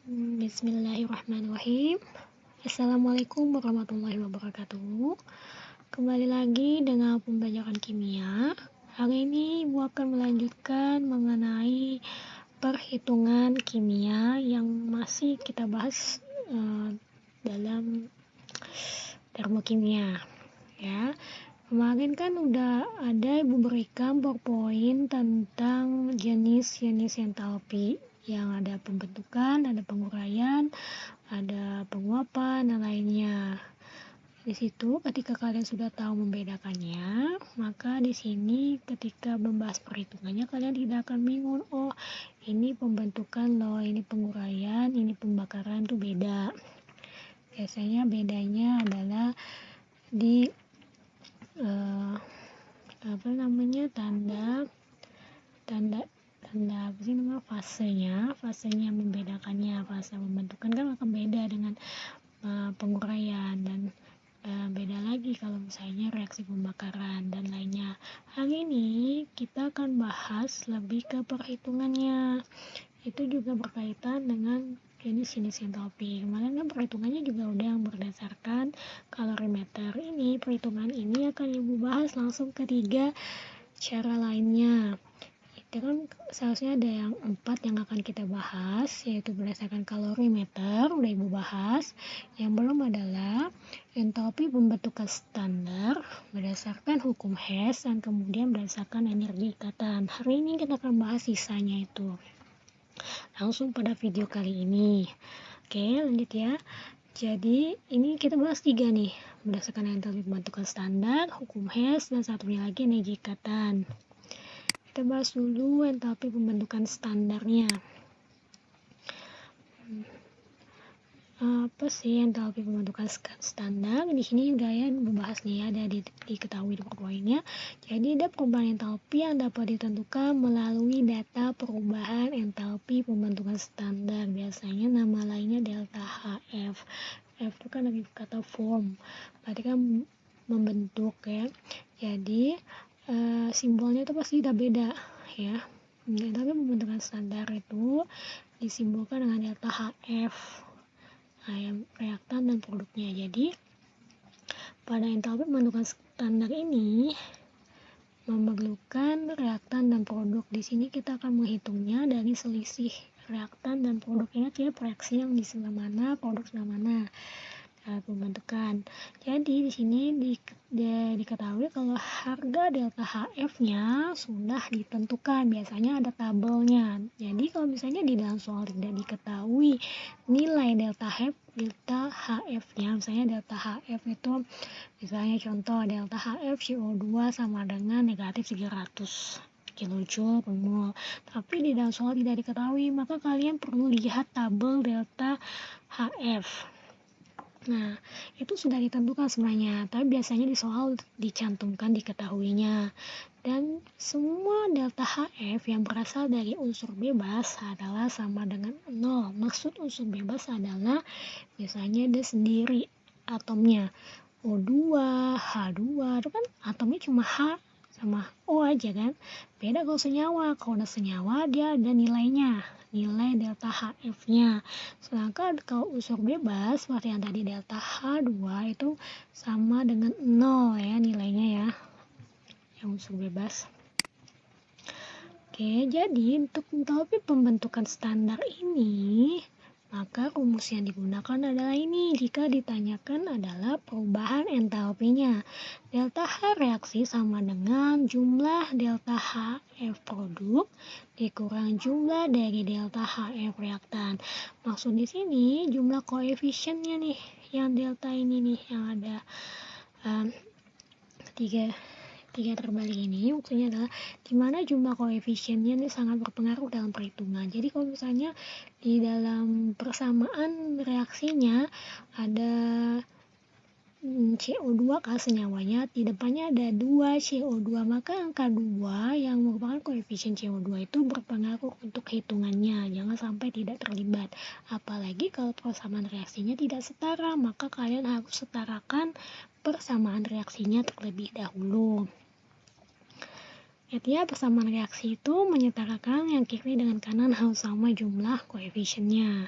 Bismillahirrahmanirrahim. Assalamualaikum warahmatullahi wabarakatuh. Kembali lagi dengan pembelajaran kimia. Hari ini Ibu akan melanjutkan mengenai perhitungan kimia yang masih kita bahas dalam termokimia. Ya, kemarin kan udah ada Ibu berikan PowerPoint tentang jenis-jenis entalpi yang ada pembentukan, ada penguraian, ada penguapan, dan lainnya. Di situ ketika kalian sudah tahu membedakannya, maka di sini ketika membahas perhitungannya kalian tidak akan bingung. Oh, ini pembentukan loh, ini penguraian, ini pembakaran tuh beda. Biasanya bedanya adalah di tanda apa sih namanya, fasenya membedakannya. Fase pembentukan kan akan beda dengan penguraian, dan beda lagi kalau misalnya reaksi pembakaran dan lainnya. Hari ini kita akan bahas lebih ke perhitungannya. Itu juga berkaitan dengan jenis-jenis entalpi. Kemarin kan perhitungannya juga udah yang berdasarkan kalorimeter. Ini perhitungan ini akan Ibu bahas langsung ketiga cara lainnya. Itu kan seharusnya ada yang 4 yang akan kita bahas, yaitu berdasarkan kalorimeter, udah Ibu bahas. Yang belum adalah entalpi pembentukan standar berdasarkan hukum Hess, dan kemudian berdasarkan energi ikatan. Hari ini kita akan bahas sisanya itu langsung pada video kali ini. Oke, lanjut ya. Jadi ini kita bahas 3 nih, berdasarkan entalpi pembentukan standar, hukum Hess, dan satunya lagi energi ikatan. Kita bahas dulu entalpi pembentukan standarnya. Apa sih entalpi pembentukan standar? Di sini gaya membahas nih, ada diketahui di poinnya. Jadi ada perubahan entalpi yang dapat ditentukan melalui data perubahan entalpi pembentukan standar. Biasanya nama lainnya delta HF. F itu kan dari kata form, berarti kan membentuk ya. Jadi simbolnya itu pasti beda ya. Tapi pembentukan standar itu disimbolkan dengan delta HF, reaktan dan produknya. Jadi pada entalpi pembentukan standar ini memerlukan reaktan dan produk. Di sini kita akan menghitungnya dari selisih reaktan dan produk. Ingat ya, reaksi yang di sebelah mana, produk sebelah mana pembentukan. Jadi di sini diketahui kalau harga delta HF-nya sudah ditentukan, biasanya ada tabelnya. Jadi kalau misalnya di dalam soal tidak diketahui nilai delta HF-nya, misalnya delta HF itu misalnya contoh delta HF CO2 sama dengan negatif 300 kilojoule per mol, tapi di dalam soal tidak diketahui, maka kalian perlu lihat tabel delta HF. Nah, itu sudah ditentukan sebenarnya, tapi biasanya di soal dicantumkan diketahuinya. Dan semua delta HF yang berasal dari unsur bebas adalah sama dengan 0. Maksud unsur bebas adalah misalnya dia sendiri atomnya O2, H2, itu kan atomnya cuma H sama O aja kan. Beda kalau senyawa. Kalau udah senyawa dia ada nilainya, nilai delta HF-nya. Sedangkan kalau unsur bebas seperti yang tadi delta H2 itu sama dengan 0 ya nilainya ya, yang unsur bebas. Oke, jadi untuk entalpi pembentukan standar ini, maka rumus yang digunakan adalah ini. Jika ditanyakan adalah perubahan entalpinya. Delta H reaksi sama dengan jumlah delta HF produk dikurang jumlah dari delta HF reaktan. Maksud di sini jumlah koefisiennya nih, yang delta ini nih, yang ada tiga terbalik ini, maksudnya adalah dimana jumlah koefisiennya ini sangat berpengaruh dalam perhitungan. Jadi kalau misalnya di dalam persamaan reaksinya ada CO2 kan senyawanya, di depannya ada 2 CO2, maka angka 2 yang merupakan koefisien CO2 itu berpengaruh untuk hitungannya. Jangan sampai tidak terlibat. Apalagi kalau persamaan reaksinya tidak setara, maka kalian harus setarakan persamaan reaksinya terlebih dahulu. Artinya persamaan reaksi itu menyetarakan yang kiri dengan kanan harus sama jumlah koefisiennya.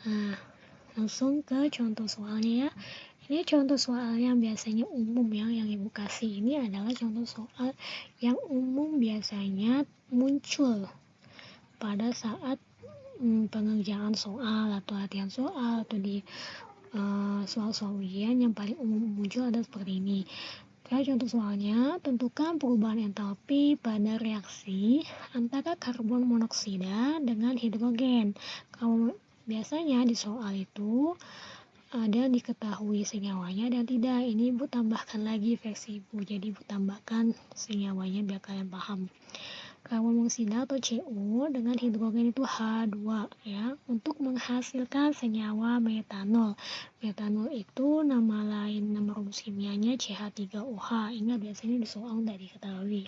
Nah, langsung ke contoh soalnya ya. Ini contoh soal yang biasanya umum ya, yang Ibu kasih ini adalah contoh soal yang umum biasanya muncul pada saat pengerjaan soal atau latihan soal atau di soal-soal ujian. Yang paling umum muncul adalah seperti ini. Contoh soalnya, tentukan perubahan entalpi pada reaksi antara karbon monoksida dengan hidrogen. Kalau biasanya di soal itu ada diketahui senyawanya dan tidak. Ini Ibu tambahkan lagi versi Ibu. Jadi Ibu tambahkan senyawanya biar kalian paham. Karbon monoksida atau CO dengan hidrogen itu H2 ya, untuk menghasilkan senyawa metanol. Metanol itu nama lain, nama rumus kimianya CH3OH. Ingat biasanya di soal tidak diketahui.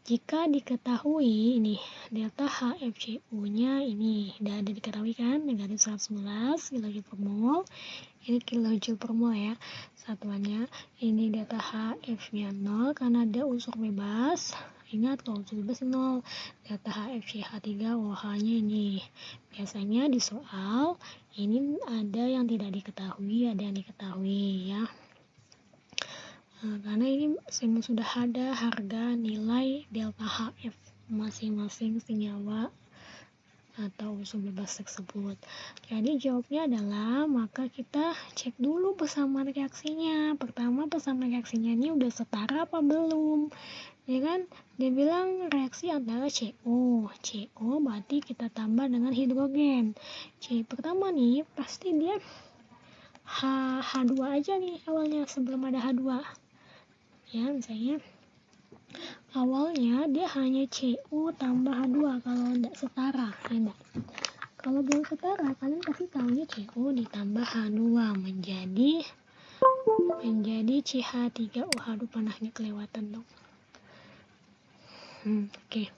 Jika diketahui ini delta HFCO-nya ini sudah ada diketahui kan, negatif 111 kJ per mol. Ini kilojoule per mol ya satuannya. Ini delta HF-nya 0 karena ada unsur bebas. Ingat kalau unsur bebas 0. Delta HFCH3OH-nya ini. Biasanya di soal ini ada yang tidak diketahui, ada yang diketahui ya. Karena ini sudah ada harga nilai delta HF masing-masing senyawa atau unsur bebas tersebut. Jadi jawabnya adalah, maka kita cek dulu persamaan reaksinya. Pertama, persamaan reaksinya ini udah setara apa belum? Ya kan? Dia bilang reaksi antara CO. CO berarti kita tambah dengan hidrogen. Pertama nih, pasti dia H2 aja nih awalnya sebelum ada H2. Ya, misalnya awalnya dia hanya CO tambah H2 kalau tidak setara, ya. Kalau belum setara, kalian pasti tahunya CO ditambah H2 menjadi CH3OH. Aduh, panahnya kelewatan dong. Oke.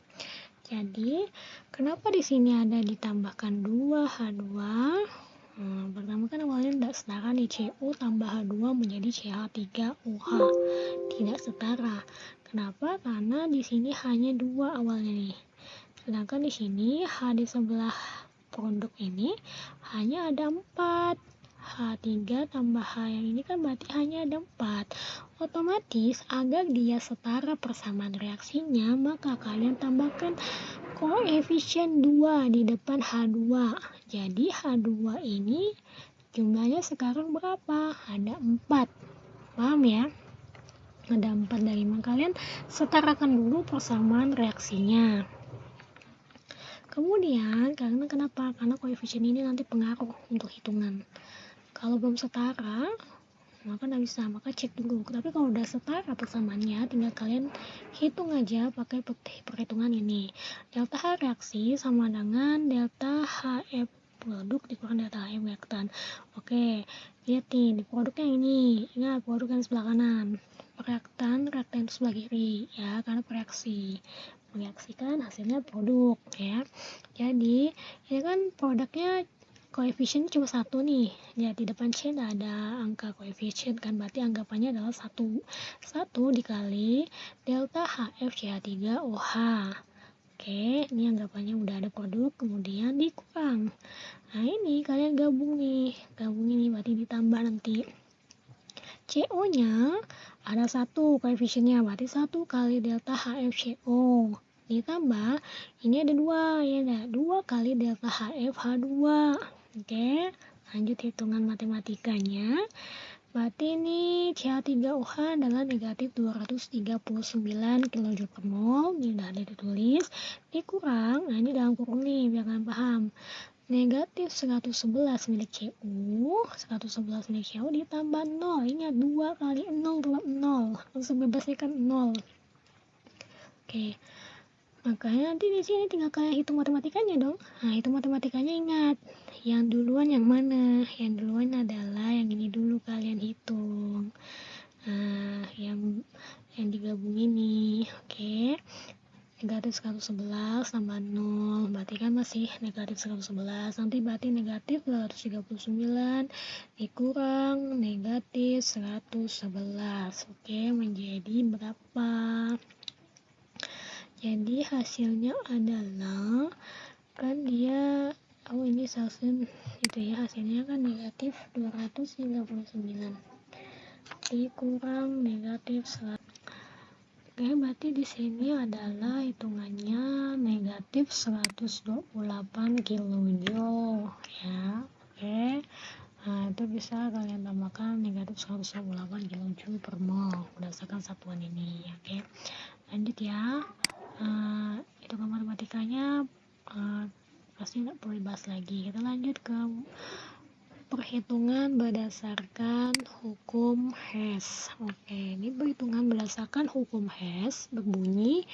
Jadi, kenapa di sini ada ditambahkan 2 H2? Pertama kan awalnya tidak setara nih, CO tambah H2 menjadi CH3OH. Tidak setara. Kenapa? Karena di sini hanya 2 awalnya nih. Sedangkan di sini H di sebelah produk ini hanya ada 4. H3 tambah H yang ini kan berarti hanya ada 4. Otomatis agar dia setara persamaan reaksinya, maka kalian tambahkan koefisien 2 di depan H2. Jadi H2 ini jumlahnya sekarang berapa? Ada 4. Paham ya? Ada 4 dari mana, kalian setarakan dulu persamaan reaksinya. Kemudian, kenapa? Karena koefisien ini nanti pengaruh untuk hitungan. Kalau belum setara, maka nggak bisa, maka cek dulu. Tapi kalau udah setara persamaannya, tinggal kalian hitung aja pakai perhitungan ini. Delta H reaksi sama dengan delta HF produk dikurang delta HF reaktan. Oke, lihat nih di produknya ini. Ingat produk yang sebelah kanan. Reaktan itu sebelah kiri ya, karena mereaksikan hasilnya produk ya. Jadi ini kan produknya koefisiennya cuma 1 nih ya, di depan C ada angka koefisien kan, berarti anggapannya adalah 1 dikali delta HF CH3OH. Oke, ini anggapannya udah ada produk, kemudian dikurang. Nah ini kalian gabungin nih berarti ditambah nanti. CO-nya ada 1 koefisiennya, berarti 1 kali delta HFCO. Ditambah, ini ada 2, ya ada 2 kali delta HF H2. Oke, lanjut hitungan matematikanya. Berarti ini CH3OH adalah negatif 239 kJ per mol. Ini udah ada ditulis. Dikurang, nah ini dalam kurung nih biar kalian paham. Negatif 111 milik CO, 111 milik CO ditambah 0. Ingat 2 kali 0 tetap 0. Langsung bebasnya kan 0. Oke. Makanya nanti di sini tinggal kalian hitung matematikanya dong. Nah, hitung matematikanya ingat. Yang duluan yang mana? Yang duluan adalah yang ini dulu kalian hitung. Nah, yang digabung ini. Oke. Negatif 111 tambah 0 berarti kan masih negatif 111, nanti berarti negatif 239 dikurang negatif 111. Oke, menjadi berapa? Jadi hasilnya adalah kan dia ini Celsius itu ya, hasilnya kan negatif 239 dikurang negatif 100. Oke, berarti di sini adalah hitungannya negatif 128 kilojoule ya. Oke. Nah, itu bisa kalian tambahkan negatif 128 kilojoule per mol berdasarkan satuan ini. Oke. Lanjut ya. Hitungan matematikanya pasti nggak perlu dibahas lagi. Kita lanjut ke perhitungan berdasarkan hukum Hess. Oke, ini perhitungan berdasarkan hukum Hess berbunyi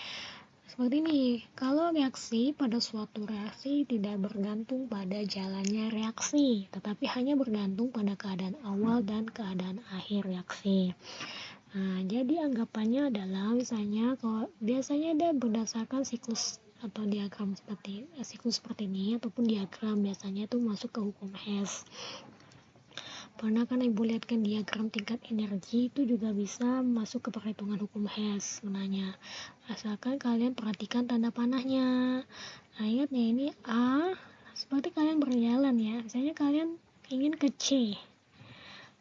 seperti ini. Kalau reaksi pada suatu reaksi tidak bergantung pada jalannya reaksi, tetapi hanya bergantung pada keadaan awal dan keadaan akhir reaksi. Nah, jadi anggapannya adalah misalnya kalau biasanya ada berdasarkan siklus atau diagram siklus seperti ini ataupun diagram biasanya itu masuk ke hukum Hess. Pernah kan ibu lihat kan diagram tingkat energi itu juga bisa masuk ke perhitungan hukum Hess sebenarnya, asalkan kalian perhatikan tanda panahnya. Nah, ingat ya, ini A seperti kalian berjalan ya, misalnya kalian ingin ke C,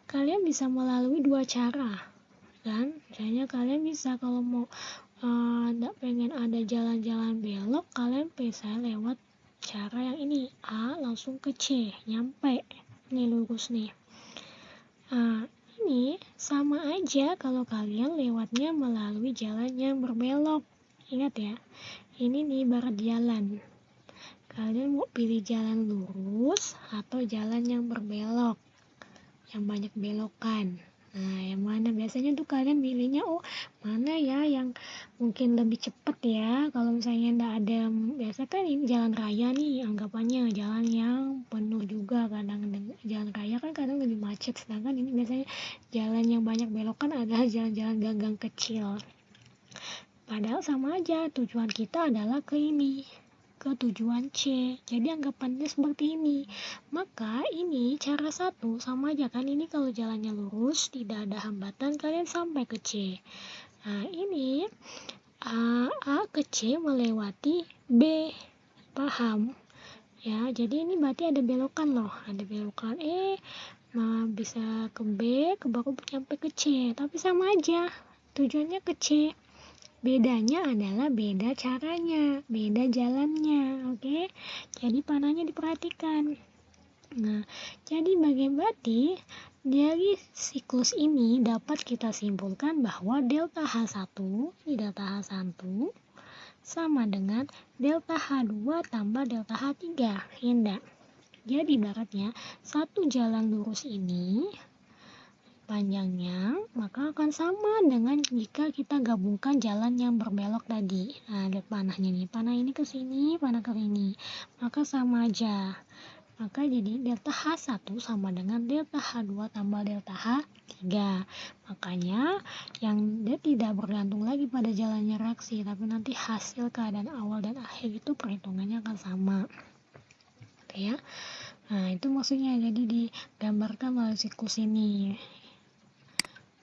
kalian bisa melalui dua cara kan. Misalnya kalian bisa kalau mau nggak pengen ada jalan-jalan belok, kalian bisa lewat cara yang ini, A langsung ke C, nyampe nih lurus nih. Nah, ini sama aja kalau kalian lewatnya melalui jalan yang berbelok. Ingat ya, ini nih ibarat jalan. Kalian mau pilih jalan lurus atau jalan yang berbelok, yang banyak belokan. Nah, yang mana biasanya tuh kalian pilihnya, mana ya yang mungkin lebih cepat ya. Kalau misalnya enggak ada, biasa kan ini jalan raya nih, anggapannya jalan yang penuh juga. Kadang jalan raya kan kadang lebih macet, sedangkan ini biasanya jalan yang banyak belokan adalah jalan-jalan gang-gang kecil. Padahal sama aja, tujuan kita adalah ke ini, ke tujuan C. Jadi anggapannya seperti ini. Maka ini cara satu sama aja kan, ini kalau jalannya lurus tidak ada hambatan kalian sampai ke C. Nah, ini A ke C melewati B. Paham? Ya, jadi ini berarti ada belokan loh, ada belokan bisa ke B, baru sampai ke C, tapi sama aja tujuannya ke C. Bedanya adalah beda caranya, beda jalannya, oke? Jadi panahnya diperhatikan. Nah, jadi berarti dari siklus ini dapat kita simpulkan bahwa delta H1, ini delta H1 sama dengan delta H2 tambah delta H3, ya. Jadi ibaratnya satu jalan lurus ini panjangnya maka akan sama dengan jika kita gabungkan jalan yang berbelok tadi. Nah, lihat panahnya nih, panah ini ke sini, panah ke sini, maka sama aja. Maka jadi delta H1 sama dengan delta H2 tambah delta H3. Makanya yang dia tidak bergantung lagi pada jalannya reaksi, tapi nanti hasil keadaan awal dan akhir itu perhitungannya akan sama. Oke ya. Nah, itu maksudnya, jadi digambarkan melalui siklus ini.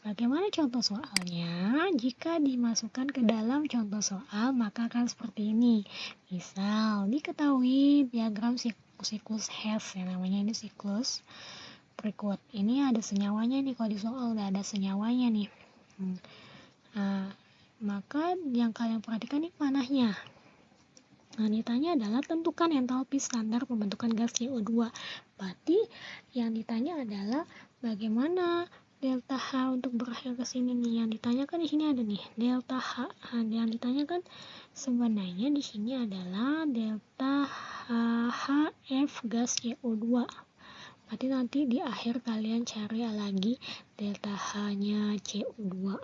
Bagaimana contoh soalnya? Jika dimasukkan ke dalam contoh soal, maka akan seperti ini. Misal, diketahui diagram siklus Hess, yang namanya ini siklus berikut. Ini ada senyawanya nih, kalau di soal udah ada senyawanya nih. Nah, maka yang kalian perhatikan ini panahnya. Nah, ditanya adalah tentukan entalpi standar pembentukan gas CO2. Berarti yang ditanya adalah bagaimana delta H untuk berakhir ke sini nih. Yang ditanyakan di sini ada nih delta H. Yang ditanyakan sebenarnya di sini adalah delta HF gas CO2. Berarti nanti di akhir kalian cari lagi delta H-nya CO2.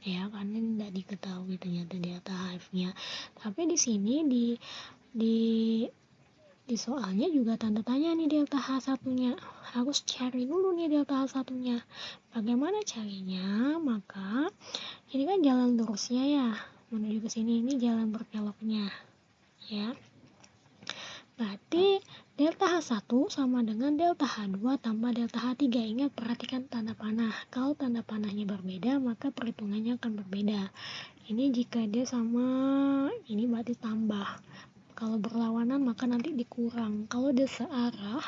Ya, karena tidak diketahui ternyata delta HF-nya. Tapi di sini di soalnya juga tanda tanya nih delta H1-nya. Harus cari dulu nih delta H1-nya. Bagaimana carinya? Maka ini kan jalan lurusnya ya, menuju ke sini, ini jalan berbeloknya. Ya. Berarti delta H1 sama dengan delta H2 tambah delta H3. Ingat, perhatikan tanda panah. Kalau tanda panahnya berbeda, maka perhitungannya akan berbeda. Ini jika dia sama, ini berarti tambah. Kalau berlawanan maka nanti dikurang. Kalau dia searah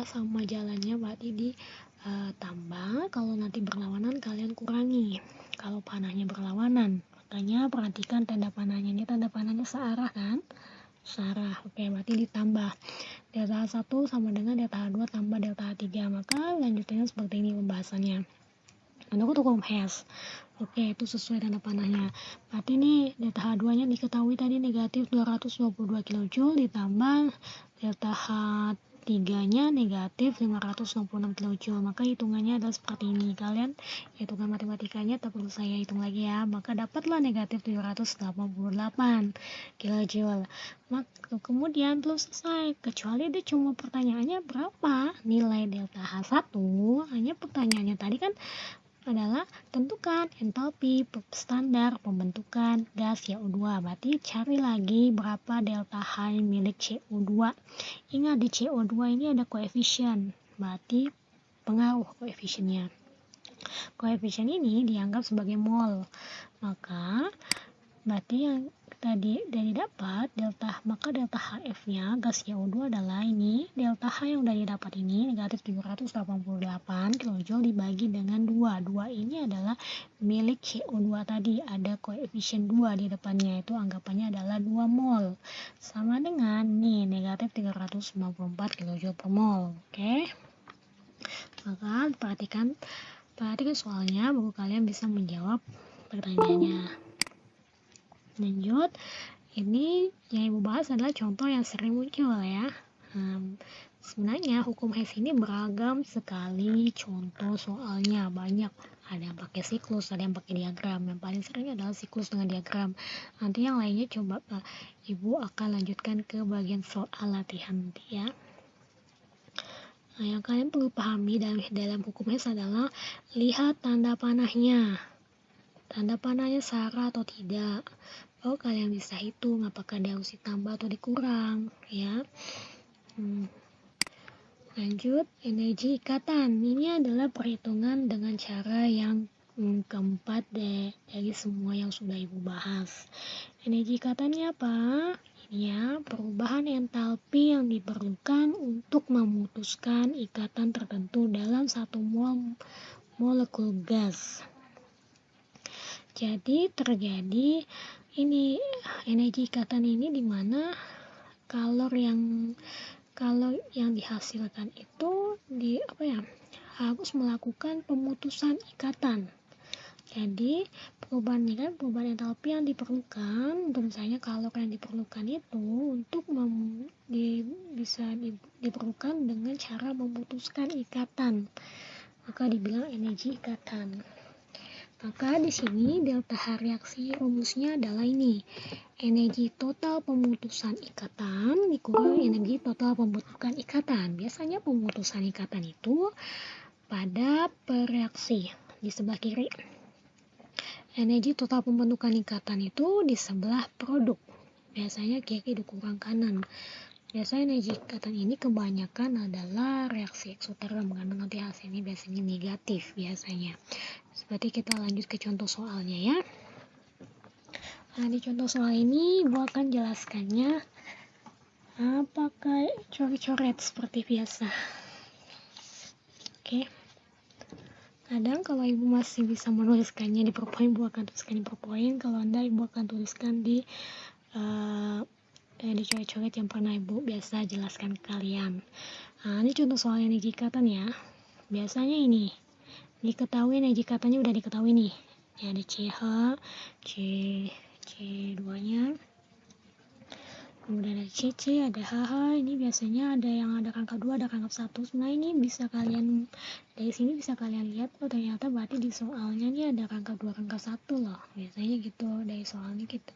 sama jalannya berarti ditambah. Kalau nanti berlawanan kalian kurangi. Kalau panahnya berlawanan, makanya perhatikan tanda panahnya. Ini tanda panahnya searah kan? Searah. Oke, berarti ditambah. Delta H1 sama dengan delta H2 tambah delta H3. Maka lanjutannya seperti ini pembahasannya. Untuk hukum Hess. Oke, itu sesuai tanda panahnya. Berarti ini delta H2 nya diketahui tadi negatif 222 kJ ditambah delta H3 nya negatif 566 kJ. Maka hitungannya adalah seperti ini. Kalian hitungan matematikanya tak perlu saya hitung lagi ya. Maka dapatlah negatif 788 kJ. Maka kemudian belum selesai. Kecuali dia cuma pertanyaannya berapa nilai delta H1. Hanya pertanyaannya tadi kan adalah tentukan entalpi standar pembentukan gas CO2. Berarti cari lagi berapa delta H milik CO2. Ingat di CO2 ini ada koefisien, berarti pengaruh koefisiennya. Koefisien ini dianggap sebagai mol. Maka berarti yang tadi dapat maka delta HF-nya gas CO2 adalah ini, delta H yang dari dapat ini negatif 788 kJ dibagi dengan 2. 2 ini adalah milik CO2 tadi, ada koefisien 2 di depannya, itu anggapannya adalah 2 mol. Sama dengan nih negatif 394 kJ per mol. Oke. Maka perhatikan soalnya, baru kalian bisa menjawab pertanyaannya. Lanjut, ini yang ibu bahas adalah contoh yang sering muncul ya. Sebenarnya hukum Hess ini beragam sekali contoh soalnya, banyak. Ada yang pakai siklus, ada yang pakai diagram. Yang paling sering adalah siklus dengan diagram. Nanti yang lainnya coba ibu akan lanjutkan ke bagian soal latihan nanti ya. Nah, yang kalian perlu pahami dalam hukum Hess adalah lihat tanda panahnya. Tanda panahnya searah atau tidak. Oh, kalian bisa hitung apakah dia harus ditambah atau dikurang ya. Lanjut, energi ikatan. Ini adalah perhitungan dengan cara yang keempat dari semua yang sudah ibu bahas. Energi ikatannya apa? Ini ya, perubahan entalpi yang diperlukan untuk memutuskan ikatan tertentu dalam satu molekul gas. Jadi terjadi ini energi ikatan ini di mana kalau yang dihasilkan itu harus melakukan pemutusan ikatan. Jadi perubahan entalpi yang diperlukan, misalnya kalau yang diperlukan itu untuk bisa diperlukan dengan cara memutuskan ikatan, maka dibilang energi ikatan. Maka di sini delta H reaksi rumusnya adalah ini. Energi total pemutusan ikatan dikurang energi total pembentukan ikatan. Biasanya pemutusan ikatan itu pada pereaksi di sebelah kiri. Energi total pembentukan ikatan itu di sebelah produk. Biasanya kiri dikurang kanan. Biasanya energi ikatan ini kebanyakan adalah reaksi eksoterm karena nanti hasilnya biasanya negatif biasanya. Seperti kita lanjut ke contoh soalnya ya. Nah, di contoh soal ini ibu akan jelaskannya pakai coret-coret seperti biasa. Oke. Kadang kalau ibu masih bisa menuliskannya di PowerPoint, ibu akan tuliskan di PowerPoint. Kalau anda, ibu akan tuliskan di coret-coret yang pernah ibu biasa jelaskan ke kalian. Nah, ini contoh soal energi ikatan ya. Biasanya ini diketahui energi ikatannya udah diketahui nih. Ya, ada CH, C2 nya, kemudian ada CC, ada HH. Ini biasanya ada yang ada rangka 2, ada rangka 1. Nah, ini bisa kalian dari sini bisa kalian lihat, oh ternyata berarti di soalnya nih ada rangka 2, rangka 1 loh. Biasanya gitu, dari soalnya kita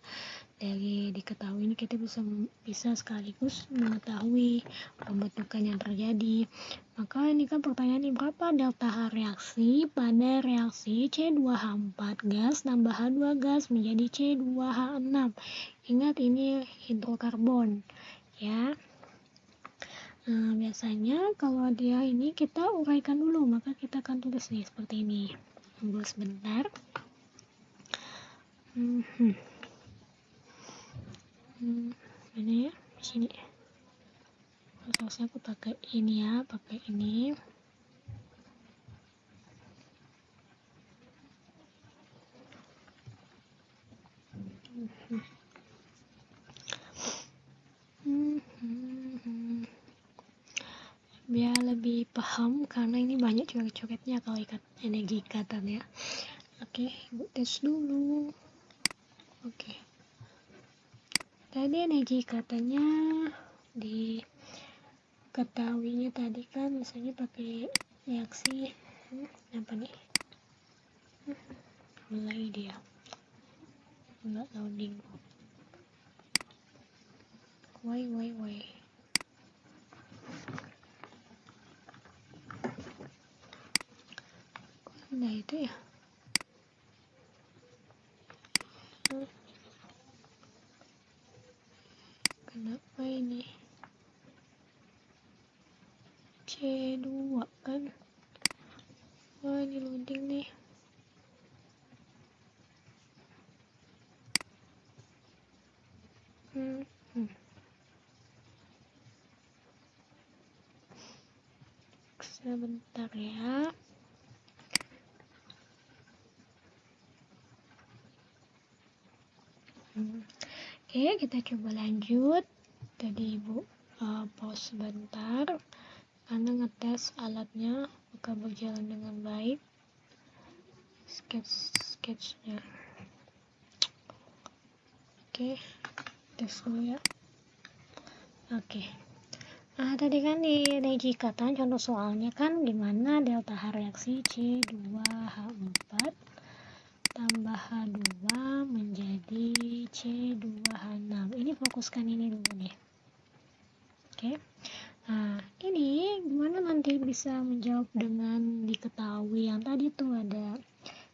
dari diketahui ini kita bisa sekaligus mengetahui pembentukan yang terjadi. Maka ini kan pertanyaan ini, berapa delta H reaksi pada reaksi C2H4 gas tambah H2 gas menjadi C2H6. Ingat ini hidrokarbon ya. Nah, biasanya kalau dia ini kita uraikan dulu, maka kita akan tulis nih seperti ini. Tunggu sebentar. Mana ya, di sini. Seharusnya aku pakai ini ya, pakai ini. Biar lebih paham, karena ini banyak coret-coretnya kalau ikat energi ikatan ya. Oke, Ibu tes dulu. Oke. Tadi energi ikatannya diketahuinya tadi kan misalnya pakai reaksi apa nih? Mulai dia nggak loading. Why. Nah itu ya. Kenapa ini? C2 kan? Wah, ini loading nih. Sebentar ya. Oke, kita coba lanjut. Tadi Ibu pause sebentar karena ngetes alatnya apakah berjalan dengan baik. Sketchnya. Oke, tes dulu ya. Oke. Nah, tadi kan di energi ikatan contoh soalnya kan dimana delta H reaksi C2H4 tambah H2 menjadi C2H6. Ini fokuskan ini dulu nih. Oke. Nah, ini gimana nanti bisa menjawab dengan diketahui yang tadi tuh ada.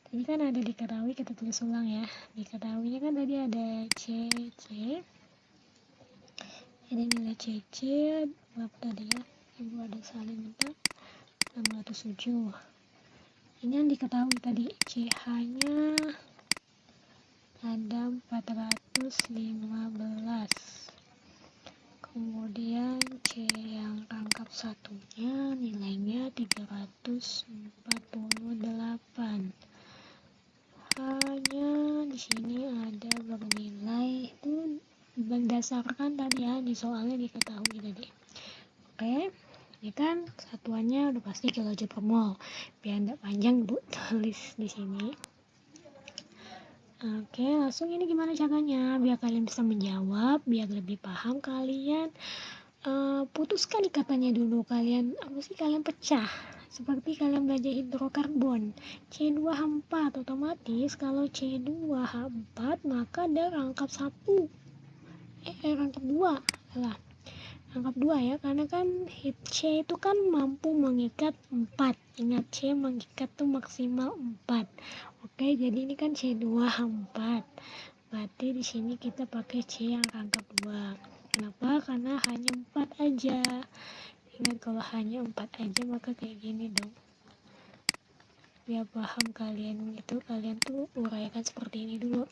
Tadi kan ada diketahui, kita tulis ulang ya. Diketahuinya kan tadi ada CC. Ini nilai CC berapa tadi ya? Ibu ada salin bentar. 607. Ini yang diketahui tadi CH-nya ada 415. Kemudian C yang rangkap satunya nilainya 348. Hanya di sini ada bernilai itu berdasarkan tadi ya di soalnya diketahui tadi. Oke, ini kan satuannya udah pasti kilojoule per mol. Biar enggak panjang Bu tulis di sini. Oke, langsung ini gimana caranya biar kalian bisa menjawab, biar lebih paham kalian putuskan ikatannya dulu, kalian pecah seperti kalian belajar hidrokarbon C2H4. Otomatis kalau C2H4 maka ada rangkap 2 rangkap 2 ya, karena kan C itu kan mampu mengikat 4. Ingat, C mengikat tuh maksimal 4. Oke, jadi ini kan C2H4. Berarti di sini kita pakai C yang rangkap 2. Kenapa? Karena hanya 4 aja. Ingat, kalau hanya 4 aja maka kayak gini dong. Biar paham kalian itu, kalian tuh uraikan seperti ini dulu.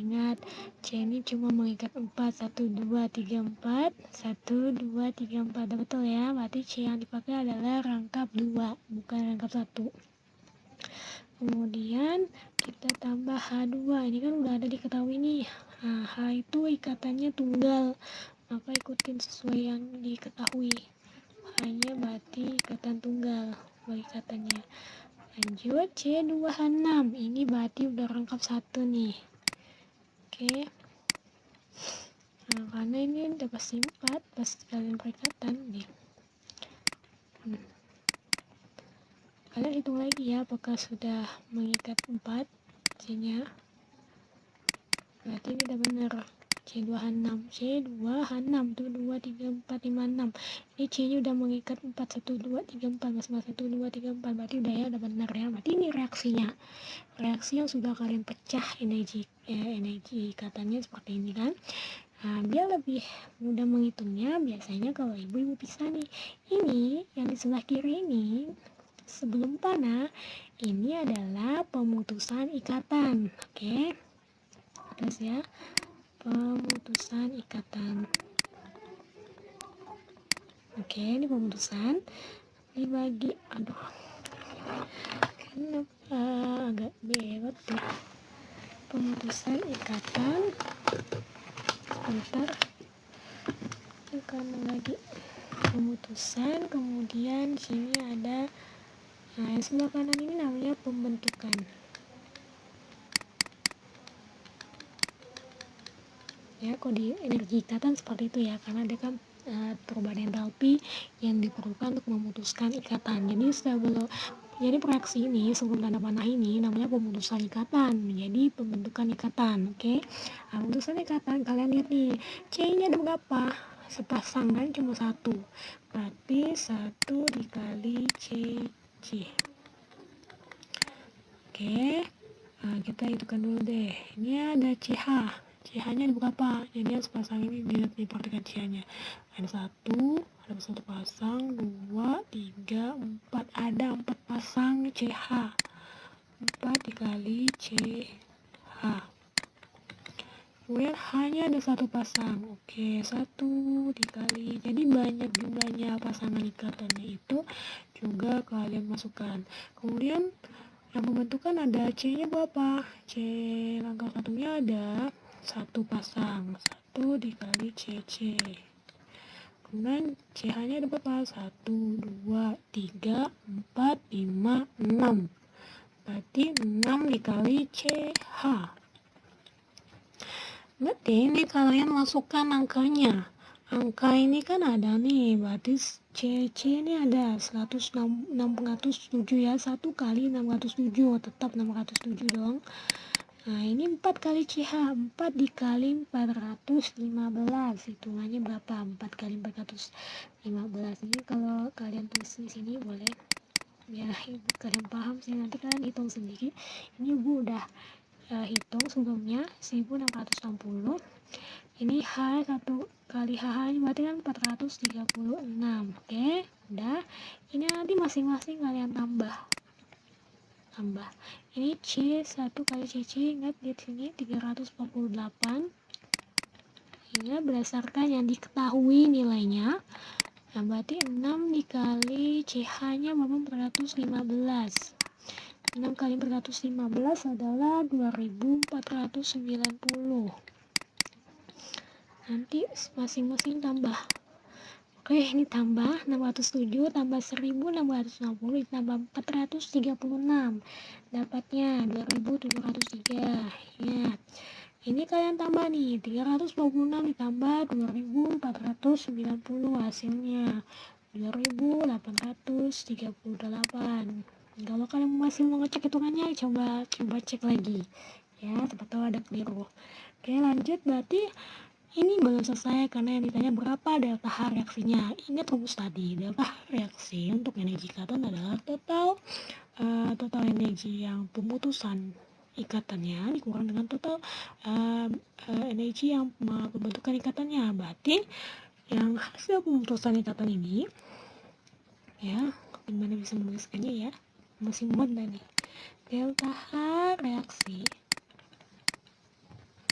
Ingat, C ini cuma mengikat 4. 1, 2, 3, 4. 1, 2, 3, 4. Betul ya? Berarti C yang dipakai adalah rangkap 2, bukan rangkap 1. Kemudian kita tambah H2. Ini kan udah ada diketahui nih. Nah, H itu ikatannya tunggal, maka ikutin sesuai yang diketahui. Hanya berarti ikatan tunggal bagi ikatannya. Lanjut C2H6. Ini berarti udah rangkap 1 nih. Oke. Nah, karena ini udah pasti 4 pas kalian perikatan nih. Kalian hitung lagi ya apakah sudah mengikat 4 C-nya. Berarti ini udah benar. C2H6 tuh 2, 3, 4, 5, 6. Ini C-nya udah mengikat 4. 1, 2, 3, 4. Maksimal 1, 2, 3, 4. Berarti udah ya, udah benar ya. Berarti ini reaksinya. Reaksi yang sudah kalian pecah energi ikatannya seperti ini kan. Nah, biar lebih mudah menghitungnya, biasanya kalau ibu pisah nih. Ini yang di sebelah kiri ini sebelum panah, ini adalah pemutusan ikatan. Oke. Terus ya, pemutusan ikatan. Oke, ini pemutusan dibagi, aduh kenapa agak belot ya. Pemutusan ikatan, sebentar, akan lagi pemutusan, kemudian sini ada, nah yang sebelah kanan ini namanya pembentukan. Ya, kode energi ikatan seperti itu ya, karena dia kan perubahan entalpi yang diperlukan untuk memutuskan ikatan. Jadi reaksi ini sebelum tanda panah ini namanya pemutusan ikatan menjadi pembentukan ikatan. Oke, nah, pemutusan ikatan kalian lihat nih, C-nya ada berapa? Sepasang kan, cuma satu, berarti 1 dikali C. Oke, nah, kita hitungkan dulu deh. Ini ada CH nya berapa? Jadi yang sepasang ini diperhatikan CH-nya. Ada 1, ada 1 pasang, 2, 3, 4. Ada 4 pasang CH. 4 dikali CH. Kemudian hanya ada 1 pasang. Oke, 1 dikali. Jadi banyak jumlahnya pasangan ikatannya itu juga kalian masukkan. Kemudian yang pembentukan ada C-nya berapa? C langkah satunya ada 1 pasang, 1 dikali CC. Kemudian CH-nya ada berapa? 1, 2, 3, 4, 5, 6. Berarti 6 dikali CH. Berarti ini kalian masukkan angkanya. Angka ini kan ada nih, berarti CC ini ada 607 ya. 1 kali 607, tetap 607 dong. Nah, ini 4 kali CH, 4 dikali 415, hitungannya berapa? 4 kali 415. Ini kalau kalian tulis di sini boleh, biar ibu kalian paham sih, nanti kalian hitung sendiri. Ini ibu udah hitung sebelumnya 1660. Ini H 1 kali HH ini berarti kan 436. Oke, udah. Ini nanti masing-masing kalian tambah. Ini C 1 kali CC, ingat di sini 348. Ini berdasarkan yang diketahui nilainya. Nah, berarti 6 dikali CH-nya berapa? 415. 6 kali 415 adalah 2490. Nanti masing-masing tambah. Oke, ini tambah 607 tambah 1660 tambah 436. Dapatnya 2703. Ingat. Ini kalian tambah nih, 326 ditambah 2490, hasilnya 2838. Kalau kalian masih mau ngecek hitungannya, coba cek lagi ya, siapa tahu ada keliru. Oke, lanjut. Berarti ini belum selesai karena yang ditanya berapa delta H reaksinya. Ingat rumus tadi, delta H reaksi untuk energi ikatan adalah total energi yang pemutusan ikatannya dikurang dengan total energi yang pembentukan ikatannya. Berarti yang hasil pemutusan ikatan ini, ya, gimana bisa menuliskannya ya, masih muat nih, delta H reaksi.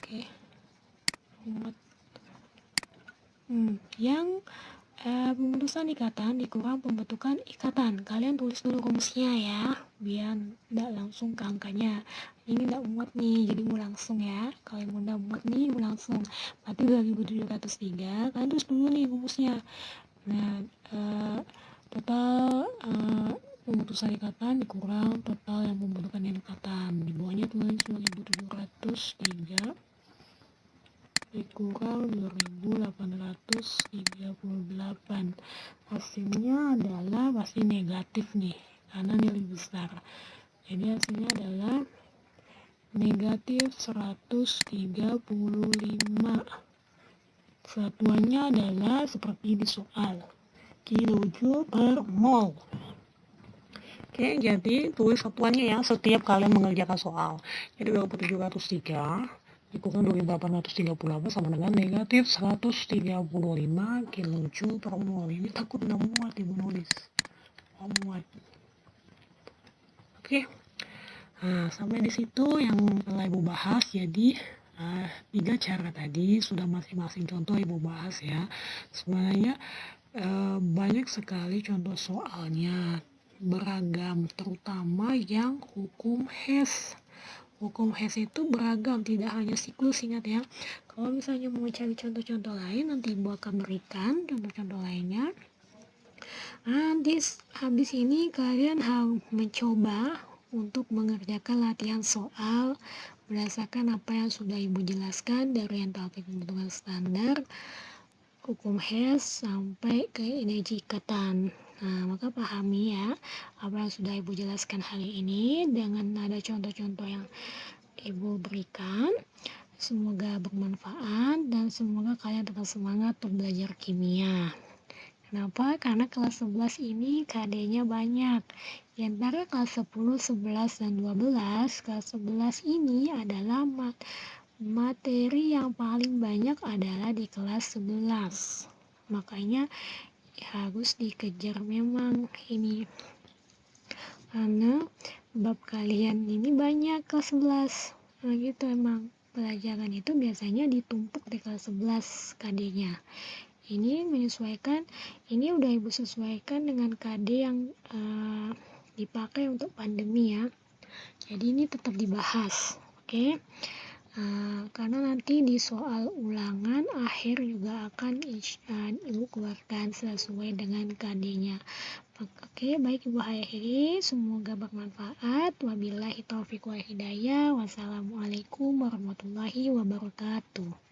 Oke, muat. Yang pemutusan ikatan dikurang pembentukan ikatan. Kalian tulis dulu rumusnya ya, biar tidak langsung ke angkanya. Ini tidak muat nih, jadi mau langsung ya. Kalau yang tidak muat nih, mau langsung. Berarti 2703, kalian tulis dulu nih rumusnya. Nah, total pemutusan ikatan dikurang total yang pembentukan ikatan. Di bawahnya tulis 2703 dikurang 2838. Hasilnya adalah pasti negatif nih, karena nilai besar. Jadi hasilnya adalah negatif 135. Satuannya adalah seperti di soal, kilojoule per mol. Oke, jadi tulis satuannya ya setiap kalian mengerjakan soal. Jadi 2703 dikurang 2838 sama dengan negatif 135 kilojoule per mol. Ini takut nggak muat ibu nulis. Muat. Oke. Nah, sampai di situ yang telah ibu bahas. Jadi 3 cara tadi sudah masing-masing contoh ibu bahas ya. Sebenarnya Banyak sekali contoh soalnya, beragam, terutama yang hukum HES. Hukum HES itu beragam, tidak hanya siklus, ingat ya. Kalau misalnya mau cari contoh-contoh lain, nanti Ibu akan berikan contoh-contoh lainnya. Nanti habis ini kalian harus mencoba untuk mengerjakan latihan soal berdasarkan apa yang sudah Ibu jelaskan dari yang topik pembentukan standar, hukum HES sampai ke energi ikatan. Nah, maka pahami ya apa yang sudah Ibu jelaskan hari ini dengan ada contoh-contoh yang Ibu berikan. Semoga bermanfaat dan semoga kalian tetap semangat untuk belajar kimia. Kenapa? Karena kelas 11 ini KD-nya banyak. Di antara kelas 10, 11, dan 12, kelas 11 ini adalah materi yang paling banyak adalah di kelas 11. Makanya harus dikejar memang ini. Karena bab kalian ini banyak kelas 11. Nah gitu emang. Pelajaran itu biasanya ditumpuk di kelas 11 KD-nya. Ini menyesuaikan, ini udah Ibu sesuaikan dengan KD yang dipakai untuk pandemi ya. Jadi ini tetap dibahas, oke? Karena nanti di soal ulangan akhir juga akan Ibu keluarkan sesuai dengan KD-nya. Oke, baik Ibu akhiri, semoga bermanfaat. Wabillahi taufiq wal hidayah. Wassalamualaikum warahmatullahi wabarakatuh.